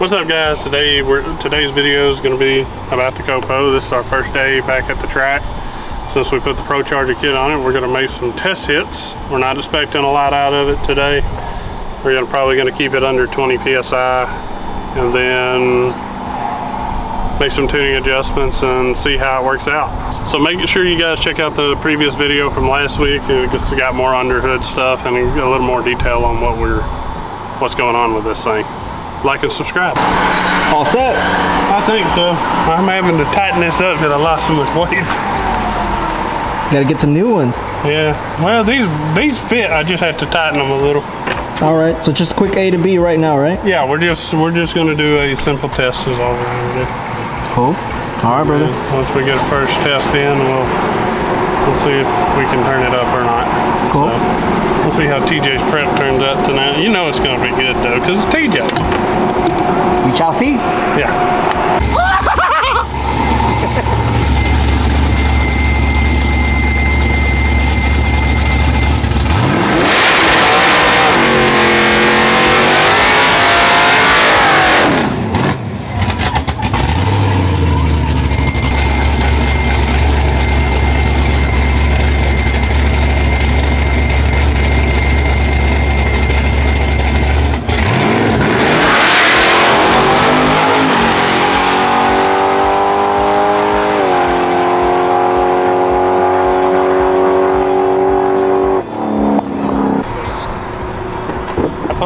What's up, guys? Today's video is going to be about the COPO. This is our first day back at the track. Since we put the Procharged kit on it, we're going to make some test hits. We're not expecting a lot out of it today. We're probably going to keep it under 20 psi and then make some tuning adjustments and see how it works out. So make sure you guys check out the previous video from last week. It's got more underhood stuff and a little more detail on what's going on with this thing. Like and subscribe. All set? I think so. I'm having to tighten this up because I lost so much weight. Gotta get some new ones. Yeah. Well, these fit. I just have to tighten them a little. All right. So just a quick A to B right now, right? Yeah. We're just gonna do a simple test. Is all we're gonna do. Cool. All right, brother. And once we get a first test in, we'll see if we can turn it up or not. Cool. So, we'll see how TJ's prep turns out tonight. You know it's gonna be good though, because it's TJ. We shall see. Yeah.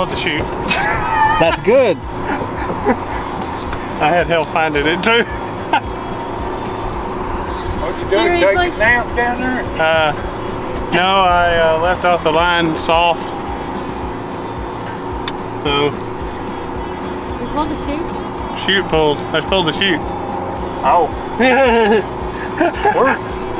To shoot. That's good. I had help finding it too. What you doing? Take a nap down there? No, I left off the line soft. So. You pulled the chute? Chute pulled. I pulled the chute. Oh.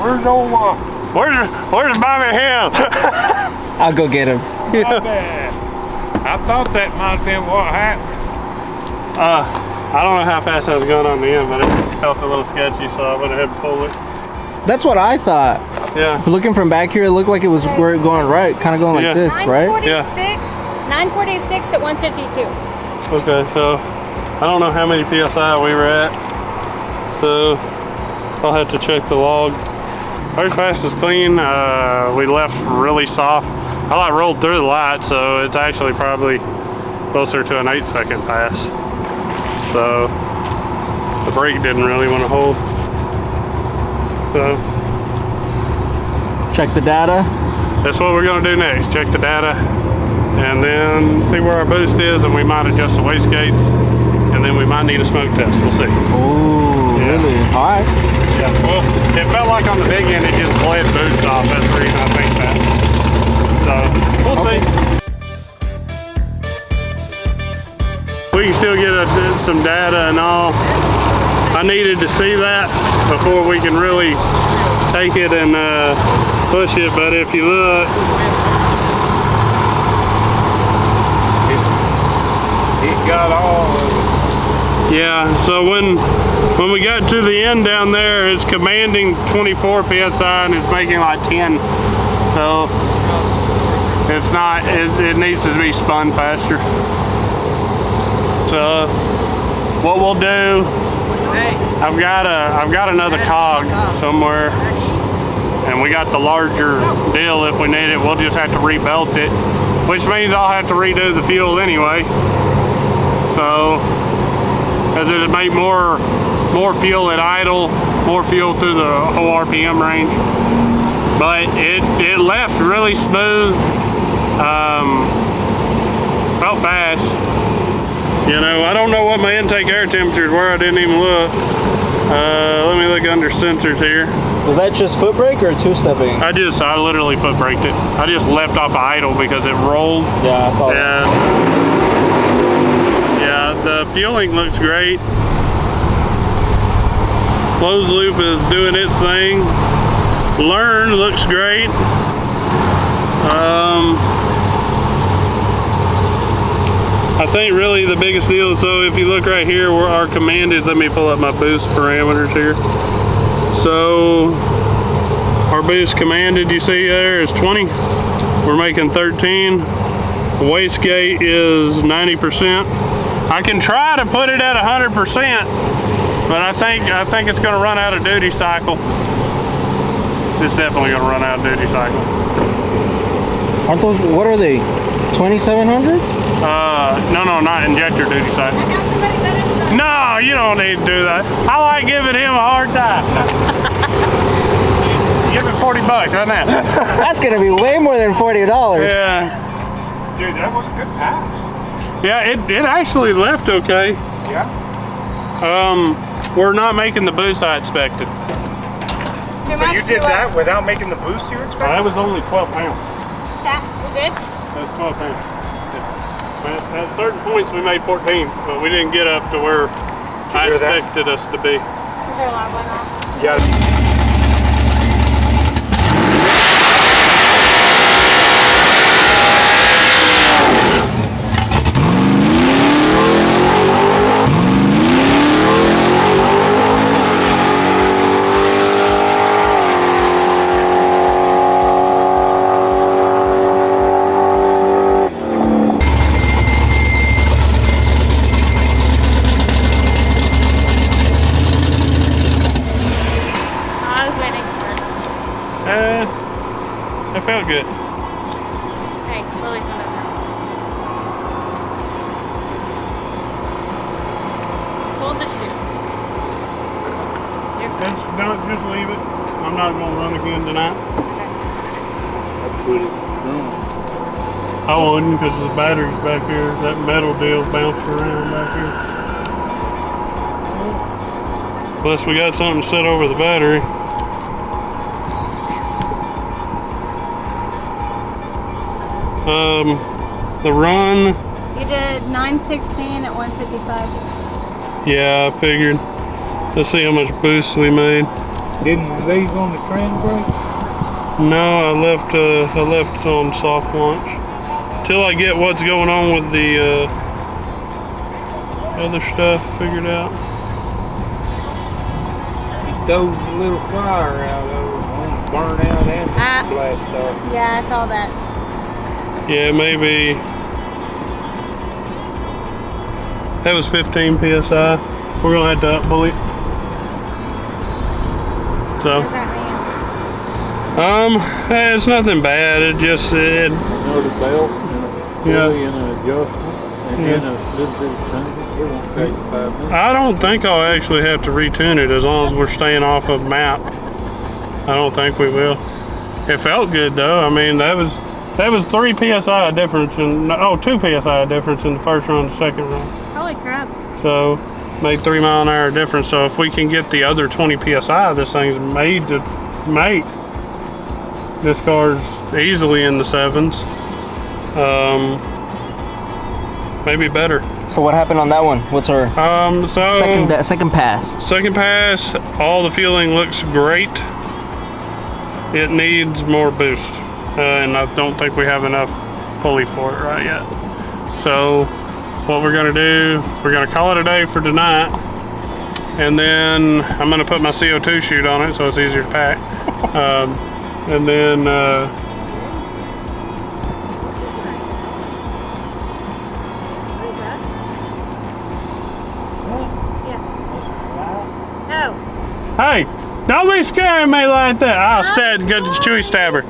Where's old Where's Bobby Hill? I'll go get him. I thought that might have been what happened. I don't know how fast I was going on the end, but it felt a little sketchy, so I went ahead and pulled it. That's what I thought. Yeah. Looking from back here, it looked like it was going right, kind of going like this, right? Yeah. 946 at 152. Okay, so I don't know how many psi we were at, so I'll have to check the log. First pass was clean. We left really soft. I rolled through the light, so it's actually probably closer to an 8-second pass. So the brake didn't really want to hold. So check the data. That's what we're going to do next. Check the data and then see where our boost is, and we might adjust the wastegates, and then we might need a smoke test. We'll see. Oh, yeah. Really? All right. Yeah. Well, it felt like on the big end it just bled boost off. That's the reason I think that. So we'll see. We can still get some data and all. I needed to see that before we can really take it and push it. But if you look, It got all. yeah. So when we got to the end down there, it's commanding 24 psi and it's making like 10. So it's not. It needs to be spun faster. So what we'll do, I've got another cog somewhere, and we got the larger deal if we need it. We'll just have to rebelt it, which means I'll have to redo the fuel anyway. So, as it'll make more fuel at idle, more fuel through the whole RPM range. But it left really smooth. Felt fast. You know, I don't know what my intake air temperatures were. I didn't even look. Let me look under sensors here. Was that just foot brake or two-stepping? I literally foot braked it. I just left off of idle because it rolled. Yeah, I saw that. Yeah, the fueling looks great. Closed loop is doing its thing. Learn looks great. I think really the biggest deal, so if you look right here where our command is, let me pull up my boost parameters here. So our boost commanded, you see there, is 20. We're making 13. The wastegate is 90%. I can try to put it at 100%, but I think it's going to run out of duty cycle. It's definitely going to run out of duty cycle. Aren't those, what are they? 2700s? No, not injector duty cycle. No, you don't need to do that. I like giving him a hard time. Give him 40 bucks right now. That's gonna be way more than $40. Yeah. Dude, that was a good pass. Yeah, it actually left okay. Yeah. We're not making the boost I expected. So you did that without making the boost you expected? That was only 12 pounds. That was it? That's 12 pounds. At certain points we made 14, but we didn't get up to where I expected us to be. Is there a lot going on? Yeah. It felt good. Hey, Lily's gonna know. Hold the shoe. You're fine. Just leave it. I'm not gonna run again tonight. I put it I wouldn't, because the battery's back here. That metal deal bounced around back here. Plus we got something set over the battery. The run. You did 916 at 155. Yeah, I figured. Let's see how much boost we made. Didn't you leave on the trend brake? No, I left on soft launch. Till I get what's going on with the other stuff figured out. He throws a little fire out of it, won't burn out and blast off. Yeah, I saw that. Yeah, maybe. That was 15 PSI. We're gonna have to up-pull it. So, What does that mean? it's nothing bad. It just Another belt and a Yeah. pulley and an adjustment and then a little bit of tuning. It won't take 5 minutes. I don't think I'll actually have to retune it as long as we're staying off of map. I don't think we will. It felt good though. I mean, that was 3 PSI difference in 2 PSI difference in the first run, the second run. Holy crap. So made 3 mile an hour difference. So if we can get the other 20 PSI, this thing's made to make. This car's easily in the 7s. Maybe better. So what happened on that one? What's our So second pass? second pass, all the fueling looks great. It needs more boost, and I don't think we have enough pulley for it right yet. So what we're gonna do, we're gonna call it a day for tonight, and then I'm gonna put my CO2 chute on it so it's easier to pack. And then hey, don't be scaring me like that. I'll good Chewy stabber.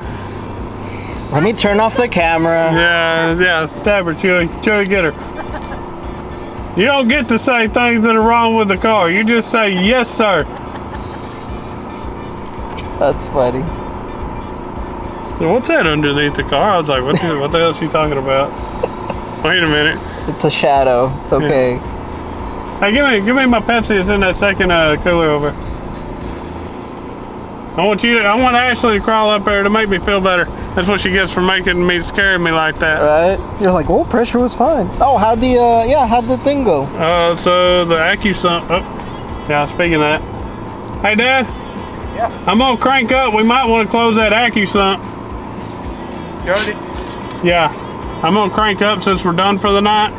Let me turn off the camera. Yeah, stab her, Chewy. Chewy, get her. You don't get to say things that are wrong with the car. You just say, yes, sir. That's funny. So what's that underneath the car? I was like, what the hell is she talking about? Wait a minute. It's a shadow. It's okay. Hey, give me my Pepsi. It's in that second cooler over. I want Ashley to crawl up there to make me feel better. That's what she gets for scaring me like that. Right? You're like, oh, pressure was fine. Oh, how'd the thing go? So the AccuSump. Oh, yeah. Speaking of that, hey, Dad. Yeah. I'm gonna crank up. We might want to close that AccuSump. You heard it? Yeah. I'm gonna crank up since we're done for the night.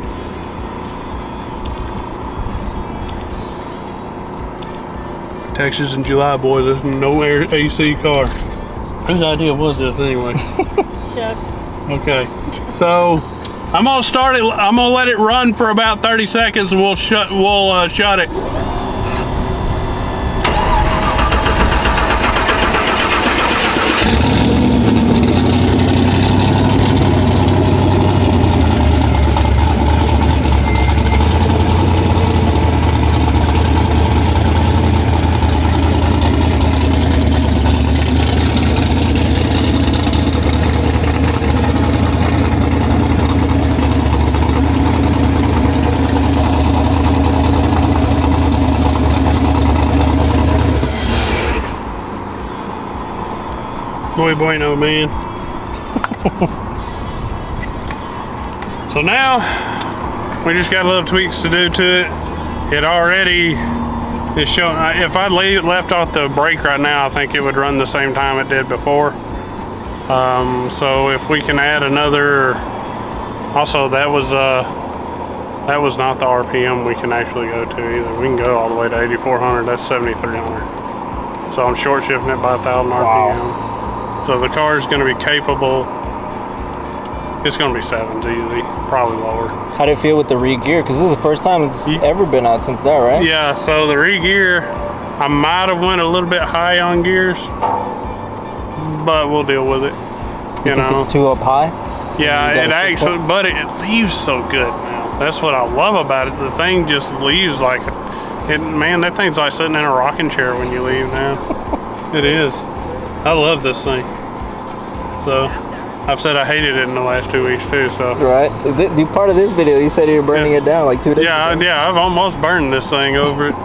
Texas in July, boys. There's no AC car. Whose idea was this anyway? Chuck. Okay. So I'm gonna start it. I'm gonna let it run for about 30 seconds, and we'll shut it. Muy bueno, man. So now we just got little tweaks to do to it. It already is showing. If I left off the brake right now, I think it would run the same time it did before. So if we can add another, also that was not the RPM we can actually go to either. We can go all the way to 8,400. That's 7,300. So I'm short shifting it by 1,000 RPM. Wow. So the car is going to be capable. It's going to be 7s easy, probably lower. How do you feel with the re-gear? Because this is the first time it's ever been out since that, right? Yeah, so the re-gear, I might have went a little bit high on gears, but we'll deal with it. You think it's too up high? Yeah, it actually, but it leaves so good now. That's what I love about it. The thing just leaves like, man, that thing's like sitting in a rocking chair when you leave now. It is. I love this thing. So, I've said I hated it in the last 2 weeks too, so. Right. Part of this video, you said you were burning it down like 2 days ago. Yeah, I've almost burned this thing over it.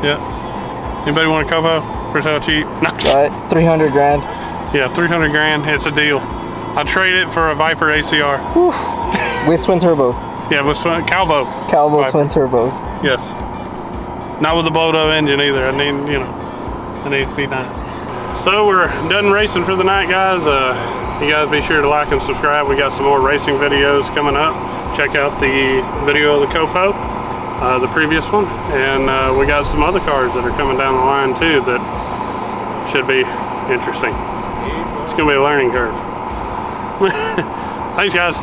Yeah. Anybody want a COPO for so cheap? No. Right, 300 grand. Yeah, 300 grand, it's a deal. I trade it for a Viper ACR. Oof. With twin turbos. Yeah, with Calvo. Calvo Viper. twin turbos. Yes. Not with the blowed up engine either. I need, I need to be done. So we're done racing for the night, guys. You guys be sure to like and subscribe. We got some more racing videos coming up. Check out the video of the COPO, the previous one, and we got some other cars that are coming down the line too that should be interesting. It's gonna be a learning curve. Thanks, guys.